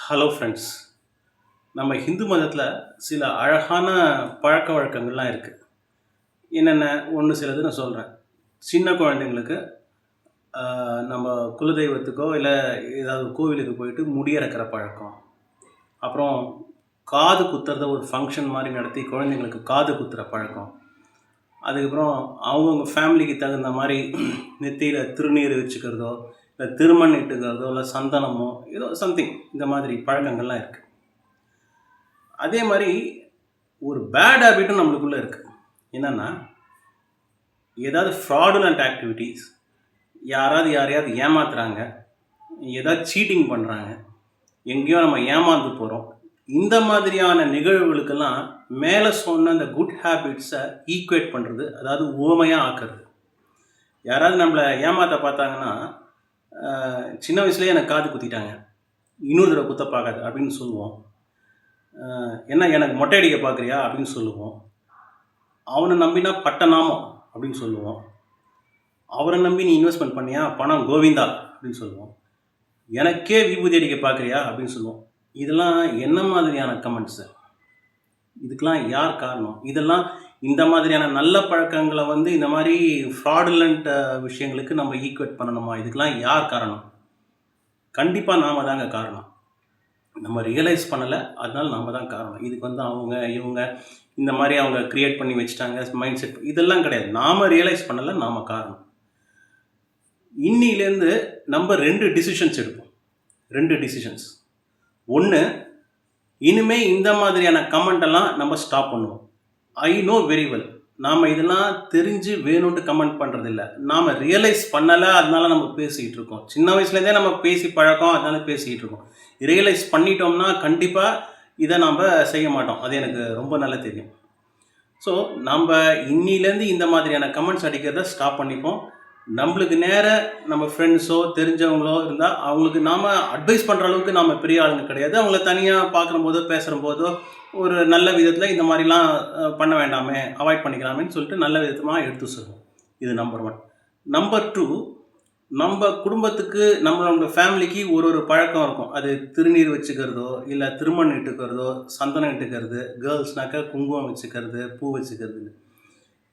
Hello friends. நம்ம ஹிந்து மதத்தில் சில அழகான பழக்கவழக்கங்கள்லாம் இருக்குது. என்னென்ன ஒன்று சிலது நான் சொல்கிறேன். சின்ன குழந்தைங்களுக்கு நம்ம குலதெய்வத்துக்கோ இல்லை ஏதாவது கோவிலுக்கு போயிட்டு முடி இறக்கிற பழக்கம். அப்புறம் காது குத்துறத ஒரு ஃபங்க்ஷன் மாதிரி நடத்தி குழந்தைங்களுக்கு காது குத்துற பழக்கம். அதுக்கப்புறம் அவங்கவுங்க ஃபேமிலிக்கு தகுந்த மாதிரி நெத்தியில் திருநீர் வச்சுக்கிறதோ, இல்லை திருமண் இட்டுக்கிறதோ, இல்லை சந்தனமோ ஏதோ சம்திங் இந்த மாதிரி பழக்கங்கள்லாம் இருக்குது. அதே மாதிரி ஒரு பேட் ஹேபிட்டும் நம்மளுக்குள்ளே இருக்குது. என்னென்னா, ஏதாவது ஃப்ராடுலண்ட் ஆக்டிவிட்டீஸ், யாராவது யாரையாவது ஏமாத்துறாங்க, ஏதாவது சீட்டிங் பண்ணுறாங்க, எங்கேயோ நம்ம ஏமாந்து போகிறோம். இந்த மாதிரியான நிகழ்வுகளுக்கெல்லாம் மேலே சொன்ன அந்த குட் ஹேபிட்ஸை ஈக்குவேட் பண்ணுறது, அதாவது உவமையாக ஆக்குறது. யாராவது நம்மளை ஏமாற்ற பார்த்தாங்கன்னா, சின்ன வயசுலேயே எனக்கு காது குத்திட்டாங்க, இன்னொரு தடவை குத்த பார்க்காது அப்படின்னு சொல்லுவோம். என்ன எனக்கு மொட்டை அடிக்க பார்க்குறியா அப்படின்னு சொல்லுவோம். அவனை நம்பினா பட்ட நாமம் அப்படின்னு சொல்லுவோம். அவரை நம்பி நீ இன்வெஸ்ட்மெண்ட் பண்ணியா, பணம் கோவிந்தா அப்படின்னு சொல்லுவோம். எனக்கே விபூதி அடிக்க பார்க்குறியா அப்படின்னு சொல்லுவோம். இதெல்லாம் என்ன மாதிரியான கமெண்ட்ஸு? இதுக்கெலாம் யார் காரணம்? இதெல்லாம் இந்த மாதிரியான நல்ல பழக்கங்களை இந்த மாதிரி ஃப்ராடுலண்ட் விஷயங்களுக்கு நம்ம ஈக்குவேட் பண்ணணுமா? இதுக்கெலாம் யார் காரணம்? கண்டிப்பாக நாம் தாங்க காரணம். நம்ம ரியலைஸ் பண்ணலை, அதனால நம்ம தான் காரணம். இதுக்கு அவங்க இவங்க இந்த மாதிரி அவங்க க்ரியேட் பண்ணி வச்சுட்டாங்க மைண்ட் செட், இதெல்லாம் கிடையாது. நாம் ரியலைஸ் பண்ணலை, நாம் காரணம். இன்னிலேருந்து நம்ம 2 டிசிஷன்ஸ் எடுப்போம். 2 டிசிஷன்ஸ். ஒன்று, இனிமேல் இந்த மாதிரியான கமெண்டெல்லாம் நம்ம ஸ்டாப் பண்ணுவோம். ஐ நோ வெரி வெல், நாம் இதெல்லாம் தெரிஞ்சு வேணும்ட்டு கமெண்ட் பண்ணுறதில்ல. நாம் ரியலைஸ் பண்ணலை, அதனால நம்ம பேசிக்கிட்டு இருக்கோம். சின்ன வயசுலேருந்தே நம்ம பேசி பழக்கம், அதனால பேசிக்கிட்டு இருக்கோம். ரியலைஸ் பண்ணிட்டோம்னா கண்டிப்பாக இதை நாம் செய்ய மாட்டோம். அது எனக்கு ரொம்ப நல்லா தெரியும். ஸோ நம்ம இன்னிலேருந்து இந்த மாதிரியான கமெண்ட்ஸ் அடிக்கிறத ஸ்டாப் பண்ணிப்போம். நம்மளுக்கு நேர நம்ம ஃப்ரெண்ட்ஸோ தெரிஞ்சவங்களோ இருந்தால் அவங்களுக்கு நாம் அட்வைஸ் பண்ணுற அளவுக்கு நாம் பெரிய ஆளுங்க கிடையாது. அவங்கள தனியாக பார்க்கும்போதோ பேசுகிற போதோ ஒரு நல்ல விதத்தில் இந்த மாதிரிலாம் பண்ண வேண்டாமே, அவாய்ட் பண்ணிக்கலாமேன்னு சொல்லிட்டு நல்ல விதமாக எடுத்து சொல்லுவோம். இது நம்பர் 1. நம்பர் 2, நம்ம குடும்பத்துக்கு நம்மளோட ஃபேமிலிக்கு ஒரு பழக்கம் இருக்கும். அது திருநீர் வச்சுக்கிறதோ, இல்லை திருமண் இட்டுக்கிறதோ, சந்தனம் இட்டுக்கிறது, கேர்ள்ஸ்னாக்கா குங்குமம் வச்சுக்கிறது, பூ வச்சுக்கிறதுன்னு.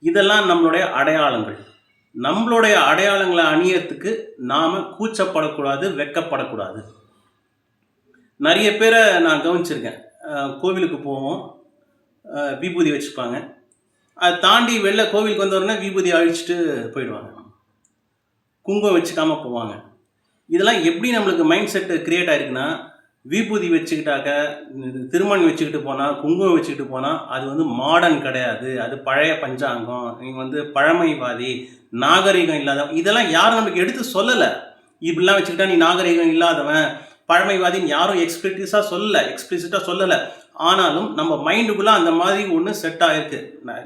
இதெல்லாம் நம்மளுடைய அடையாளங்கள். நம்மளுடைய அடையாளங்களை அணியறதுக்கு நாம் கூச்சப்படக்கூடாது, வெக்கப்படக்கூடாது. நிறைய பேரை நான் கவனிச்சிருக்கேன். கோவிலுக்கு போவோம், விபூதி வச்சுப்பாங்க. அதை தாண்டி வெளில கோவிலுக்கு வந்தவொடனே விபூதி அழிச்சிட்டு போயிடுவாங்க, குங்குமம் வச்சுக்காமல் போவாங்க. இதெல்லாம் எப்படி நம்மளுக்கு மைண்ட் செட்டு க்ரியேட் ஆகிருக்குன்னா, விபூதி வச்சுக்கிட்டாக்க, திருமண் வச்சுக்கிட்டு போனால், குங்குமம் வச்சுக்கிட்டு போனால் அது மாடர்ன் கிடையாது, அது பழைய பஞ்சாங்கம், நீங்கள் பழமைவாதி, நாகரிகம் இல்லாதவன். இதெல்லாம் யாரும் நமக்கு எடுத்து சொல்லலை. இப்படிலாம் வச்சுக்கிட்டா நீ நாகரிகம் இல்லாதவன், பழமைவாதின்னு யாரும் எக்ஸ்பிளிசிட்டாக சொல்லலை. ஆனாலும் நம்ம மைண்டுக்குள்ளே அந்த மாதிரி ஒன்று செட் ஆகிருக்கு.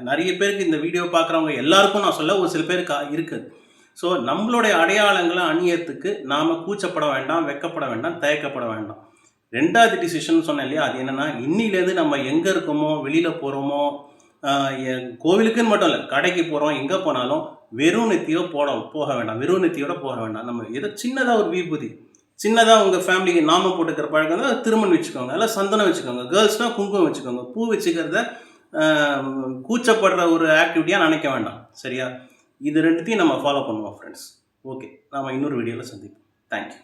நிறைய பேருக்கு இந்த வீடியோ பார்க்குறவங்க எல்லாருக்கும் நான் சொல்ல, ஒரு சில பேருக்கு இருக்குது. ஸோ நம்மளுடைய அடையாளங்களை அணியறதுக்கு நாம் கூச்சப்பட வேண்டாம், வெக்கப்பட வேண்டாம், தயக்கப்பட வேண்டாம். 2வது டிசிஷன் சொன்னேன் இல்லையா, அது என்னென்னா, இன்னிலேருந்து நம்ம எங்கே இருக்கோமோ, வெளியில் போகிறோமோ, கோவிலுக்குன்னு மட்டும் இல்லை, கடைக்கு போகிறோம், எங்கே போனாலும் வெறும் நெத்தியோ போக வேண்டாம். வெறும் நெத்தியோட போக வேண்டாம். நம்ம ஏதோ சின்னதாக ஒரு விபூதி, சின்னதாக உங்கள் ஃபேமிலிக்கு நாம போட்டுக்கிற பழக்கம் தான் திருமண் வச்சுக்கோங்க, இல்லை சந்தனம் வச்சுக்கோங்க. கேர்ள்ஸ்னால் குங்குமம் வச்சுக்கோங்க. பூ வச்சுக்கிறத கூச்சப்படுற ஒரு ஆக்டிவிட்டியாக நினைக்க வேண்டாம். சரியா? இது 2த்தையும் நம்ம ஃபாலோ பண்ணுவோம் ஃப்ரெண்ட்ஸ். ஓகே, நாம் இன்னொரு வீடியோவில் சந்திப்போம். தேங்க்யூ.